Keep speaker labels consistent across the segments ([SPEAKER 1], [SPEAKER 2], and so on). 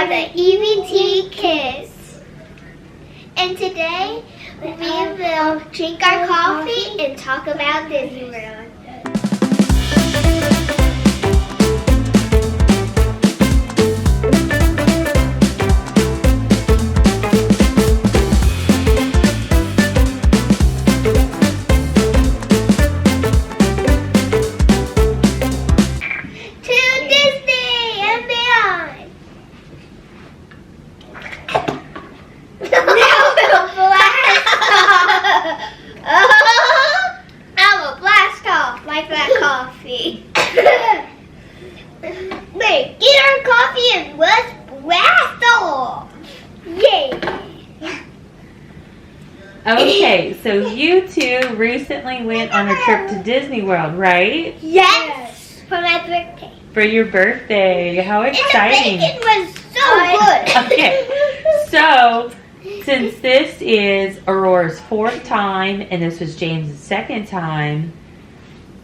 [SPEAKER 1] the EBT Kiss. And today we will drink our coffee and talk about Disney World. Wait, get our coffee and let's blast off! Yay!
[SPEAKER 2] Okay, so you two recently went on a trip to Disney World, right?
[SPEAKER 1] Yes! For my birthday.
[SPEAKER 2] For your birthday. How exciting.
[SPEAKER 1] And the bacon was so good!
[SPEAKER 2] Okay, so since this is Aurora's 4th time and this was James' 2nd time,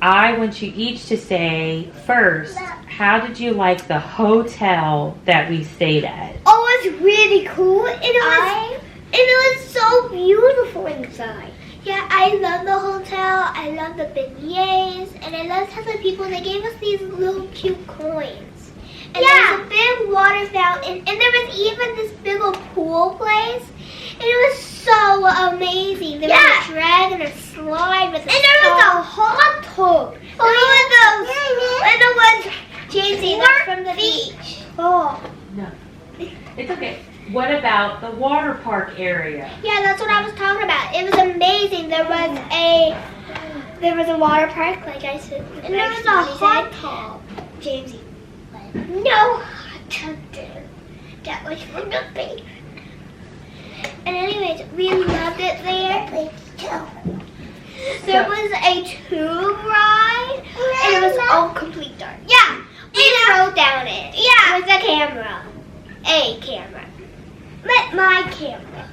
[SPEAKER 2] I want you each to say first, how did you like the hotel that we stayed at?
[SPEAKER 1] Oh, it was really cool. And it was so beautiful inside. Yeah, I love the hotel. I love the beignets. And I loved how the people, they gave us these little cute coins. And there was a big water fountain. And there was even this big old pool place. And it was so amazing. There was a dragon, a slide with a and there was a hot tub. And it was James from the beach. Oh.
[SPEAKER 2] No. It's okay. What about the water park area?
[SPEAKER 1] Yeah, that's what I was talking about. It was amazing. There was a water park, like I said. And there was a hot tub. Jamesy. No hot tub there. That was for the baby. And anyways, we loved it there. There was a tube ride, and it was all complete dark. Yeah, we wrote down it. Yeah, with a camera. A camera. My camera.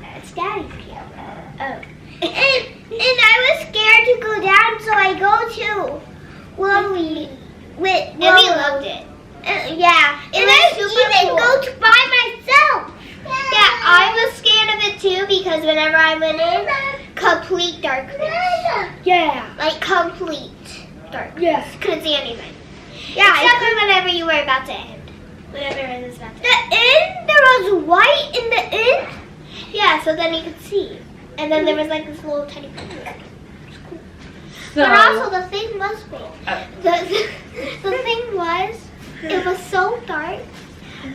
[SPEAKER 1] That's Daddy's camera. Oh. And I was scared to go down, so I go to Willie. And we loved it. Yeah. And I even go to by myself. Yeah, I was scared of it too because whenever I went in, complete darkness. Yeah. Like complete darkness. Yes. Couldn't see anything. Yeah. Except for whenever you were about to end. Whenever it was about to end. The end? There was white in the end? Yeah, so then you could see. And then there was like this little tiny pool. Cool. So, but also the thing was the thing was, it was so dark.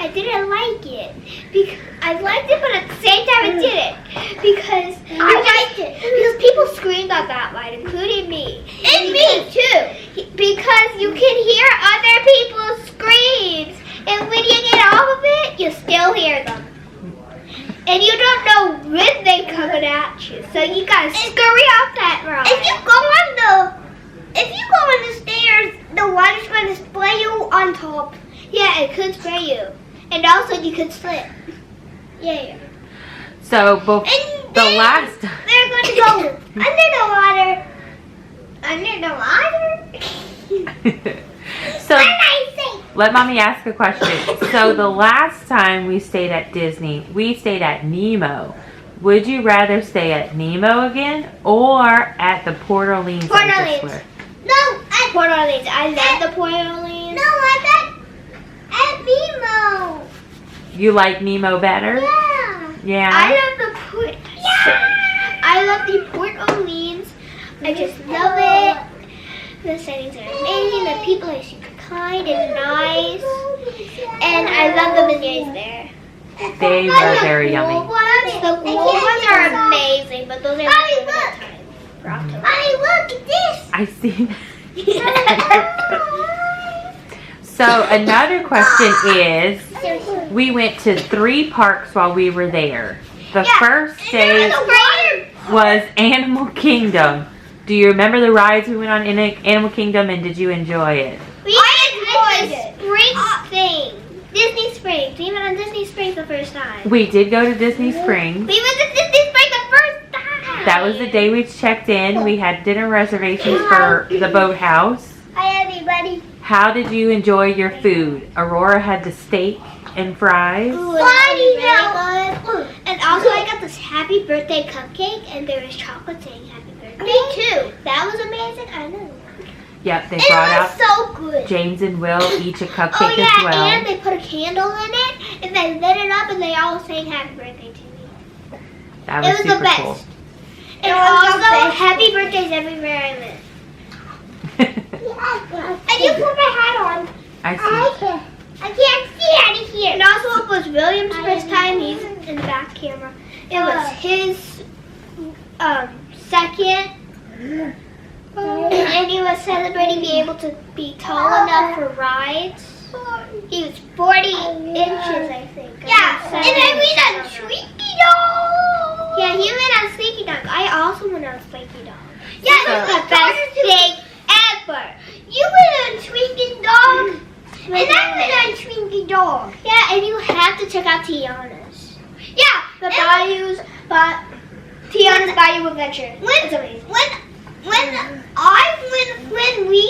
[SPEAKER 1] I didn't like it. Because I liked it, but at the same time I didn't. Because I liked it. Because people screamed at that light, including me. And me too. Because you can hear other people's screams. And when you get off of it, you still hear them. And you don't know when they're coming at you. So you gotta scurry off that ride. If you go on the stairs, the water's gonna spray you on top. Yeah, it could spray you. And also you could slip. Yeah.
[SPEAKER 2] So, the last time.
[SPEAKER 1] They're going to go under the water.
[SPEAKER 2] So, let Mommy ask a question. So, the last time we stayed at Disney, we stayed at Nemo. Would you rather stay at Nemo again or at the Port Orleans?
[SPEAKER 1] Port Orleans. No, at Port Orleans. I love the Port Orleans. No, I bet at Nemo.
[SPEAKER 2] You like Nemo better?
[SPEAKER 1] Yeah.
[SPEAKER 2] Yeah.
[SPEAKER 1] I love the Port Orleans. I just love it. The settings are amazing. The people are super kind and nice. And I love the beignets there.
[SPEAKER 2] They were very yummy.
[SPEAKER 1] The cool ones are amazing, but those are Mommy, look. Mommy, look at this.
[SPEAKER 2] I see. So another question is, we went to 3 parks while we were there. The first day was Animal Kingdom. Do you remember the rides we went on in Animal Kingdom, and did you enjoy it?
[SPEAKER 1] I enjoyed Spring thing. Disney Springs. We went on Disney Springs the first time.
[SPEAKER 2] We did go to Disney Springs.
[SPEAKER 1] We went to Disney Springs the first time.
[SPEAKER 2] That was the day we checked in. We had dinner reservations for the boathouse.
[SPEAKER 1] Hi, everybody.
[SPEAKER 2] How did you enjoy your food? Aurora had the steak. and fries.
[SPEAKER 1] Ooh, really good. And also I got this happy birthday cupcake and there was chocolate saying happy birthday. Me too. That was amazing. I know.
[SPEAKER 2] Yep, they brought out
[SPEAKER 1] so good.
[SPEAKER 2] James and Will each a cupcake as well.
[SPEAKER 1] And they put a candle in it and they lit it up and they all sang happy birthday to me.
[SPEAKER 2] That was
[SPEAKER 1] the
[SPEAKER 2] super
[SPEAKER 1] best.
[SPEAKER 2] cool.
[SPEAKER 1] And also happy birthdays everywhere I live. And you put my hat on.
[SPEAKER 2] I see.
[SPEAKER 1] I can't see out of here. And also it was William's first time. He's in the back camera. It was his second. And he was celebrating being able to be tall enough for rides. He was 40 inches, I think. Yeah, and then we done Squeaky Dog. Yeah, he went on Squeaky Dog. I also went on Squeaky Dog. Yeah, it was the best thing ever. You went on Squeaky Dog, and I went on Squeaky Dog. Yeah, and you have to check out Tiana's. Yeah, Tiana's Bayou Adventure. It's amazing. When we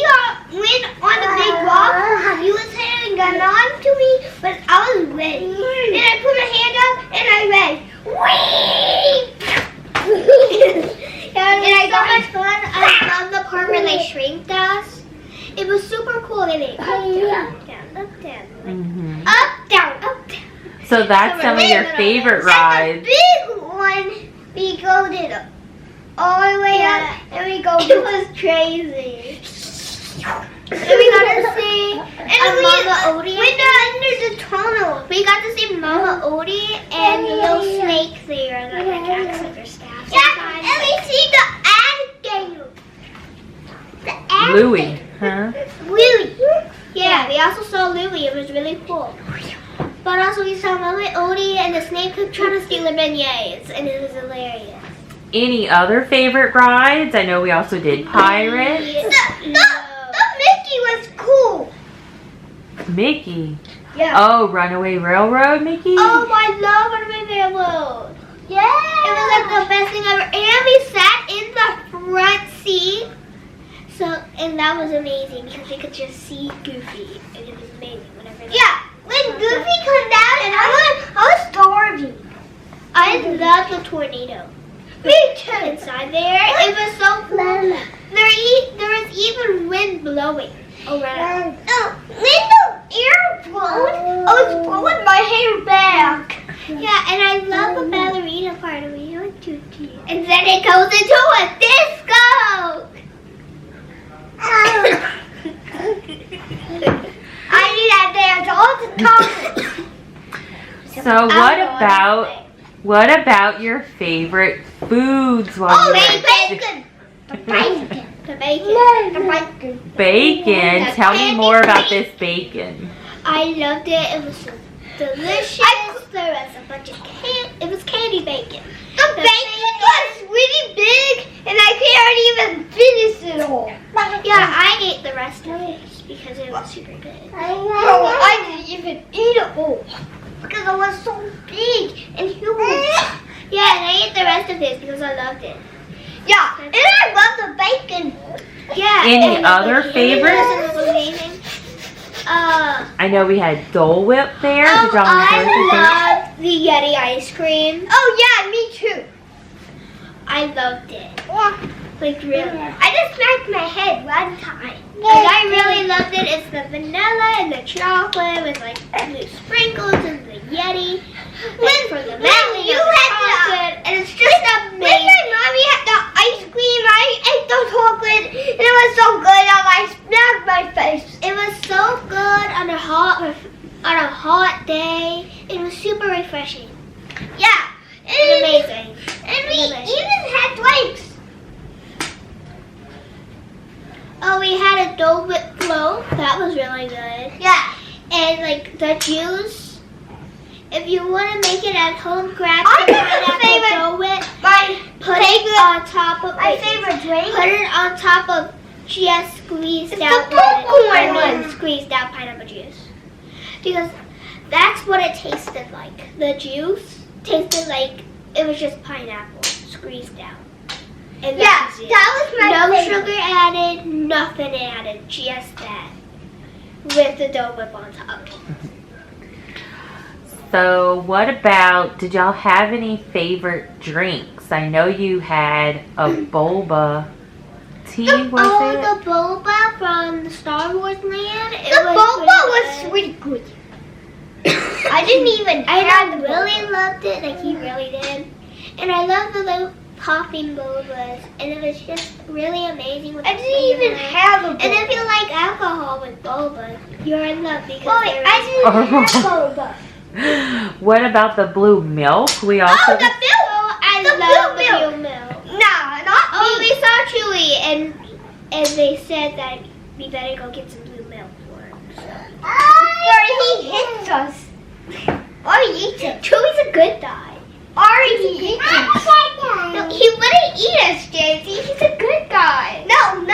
[SPEAKER 1] went on the big rock, he was hanging on to me, but I was ready. And I put my hand up and I ran. And I got my fun. I love the part where they shrinked us. It was super cool. They made up, down, up, down. Up, down, up, down.
[SPEAKER 2] So that's some of your favorite rides.
[SPEAKER 1] The big one, we go to the all the way up, and we go. It was crazy. And we got to see Mama Odie. We got under the tunnel. We got to see Mama Odie and the little snake there that acts like her staff. Yeah, and we see the alligator.
[SPEAKER 2] Louie, huh?
[SPEAKER 1] Louie. Yeah, we also saw Louie. It was really cool. But also we saw Mama Odie and the snake kept trying to steal her beignets, and it was hilarious.
[SPEAKER 2] Any other favorite rides? I know we also did Pirates.
[SPEAKER 1] The Mickey was cool.
[SPEAKER 2] Mickey?
[SPEAKER 1] Yeah.
[SPEAKER 2] Oh, Runaway Railroad, Mickey?
[SPEAKER 1] Oh, I love Runaway Railroad. Yeah. It was like the best thing ever. And we sat in the front seat. And that was amazing because we could just see Goofy. And it was amazing whenever. Yeah. When Goofy came down and I was starving. I love the tornado. Me too. Inside there, it was so fun. There was even wind blowing around. When the air blowed, I was blowing my hair back. Yeah, and I love the ballerina part of me. And then it goes into a disco. I do that dance all the time.
[SPEAKER 2] So what about your favorite foods while you were
[SPEAKER 1] bacon! The bacon! The bacon!
[SPEAKER 2] Bacon? Tell me more about this bacon.
[SPEAKER 1] I loved it. It was so delicious. There was a bunch of it was candy bacon. The bacon was really big and I can't even finish it all. Yeah, I ate the rest of it because it was super good. I didn't even eat it all. Because it was so big and huge. Yeah, and I ate the rest of it because I loved it. Yeah, and I love the bacon. Yeah.
[SPEAKER 2] Any other favorites?
[SPEAKER 1] It was amazing.
[SPEAKER 2] I know we had Dole Whip there. Did y'all
[SPEAKER 1] I love the Yeti ice cream. Oh yeah, me too. I loved it. Like really. I just smacked my head one time. Like I really loved it. It's the vanilla and the chocolate with like blue sprinkles and the Yeti. For the valley you had chocolate, and it's just amazing. When my mommy had the ice cream, I ate the chocolate, and it was so good. I smacked my face. It was so good on a hot day. It was super refreshing. Yeah, it was amazing. And we even had drinks. Oh, we had a Dole Whip float. That was really good. Yeah, and like the juice. If you want to make it at home, grab some pineapple Dole Whip. Put it on top of my favorite drink. Put it on top of just squeezed out pineapple juice. Because that's what it tasted like. The juice tasted like it was just pineapple squeezed out. And that was my favorite. No sugar added, nothing added, just that with the Dole Whip on top.
[SPEAKER 2] So what about, did y'all have any favorite drinks? I know you had a boba tea, was it?
[SPEAKER 1] The boba from Star Wars Land. The boba was really good. I really loved it, like he really did. And I love the little popping bobas, and it was just really amazing. I didn't even have a boba. And if you like alcohol with boba, you're in love because I didn't have boba.
[SPEAKER 2] What about the blue milk? We also
[SPEAKER 1] the milk! I love the blue milk. No, not me. We saw Chewy, and they said that we better go get some blue milk for him. So. Or he hits us. Or he eats it. Chewy's a good guy. Or he eats us. No, he wouldn't eat us, Jazzy. He's a good guy. No.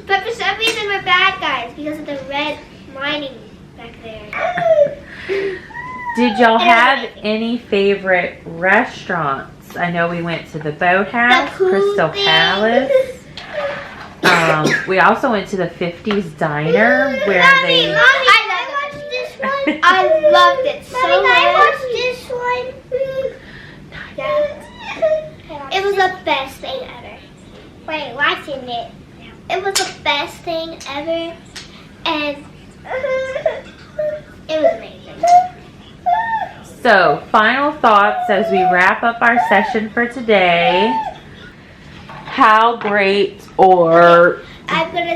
[SPEAKER 1] But for some reason we're bad guys because of the red lining back there.
[SPEAKER 2] Did y'all have any favorite restaurants? I know we went to the Boathouse, Crystal Palace. We also went to the 50s Diner where
[SPEAKER 1] Mommy, I watched this one. I loved it so much. I watched this one. Yeah. It was the best thing ever. Wait, watching it. It was the best thing ever, and it was amazing.
[SPEAKER 2] So, final thoughts as we wrap up our session for today. How great, or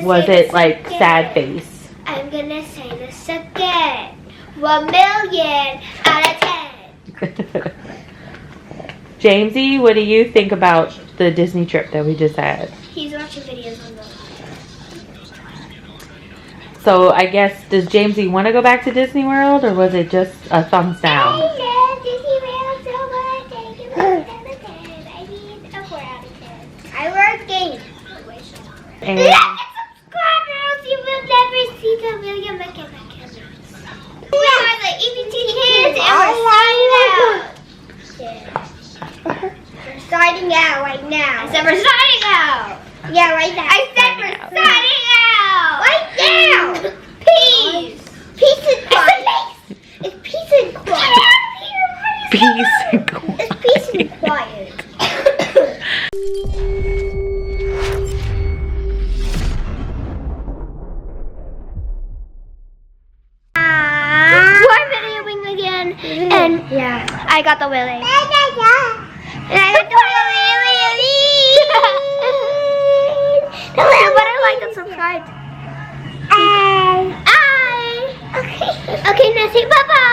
[SPEAKER 2] was it like sad face?
[SPEAKER 1] I'm gonna say this again. 1,000,000 out of 10.
[SPEAKER 2] Jamesy, what do you think about the Disney trip that we just had?
[SPEAKER 1] He's watching videos on those.
[SPEAKER 2] So I guess, does Jamesy want to go back to Disney World, or was it just a thumbs down?
[SPEAKER 1] I love Disney World so much. I give it a 10 out of 10. I need a 4 out of 10. I love games.
[SPEAKER 2] And
[SPEAKER 1] Like and subscribe or else you will never see the William McKenna. We are the EBT kids and we're signing out. We're signing out right now. I said we're signing out. Yeah, right now. I said we're signing out. Right now. Peace. Peace and quiet. It's peace and quiet.
[SPEAKER 2] peace and quiet.
[SPEAKER 1] It's peace and quiet. We're videoing again, and yeah, I got the willy. And I got the willy. But I like and subscribe. Okay. Okay, now say bye bye.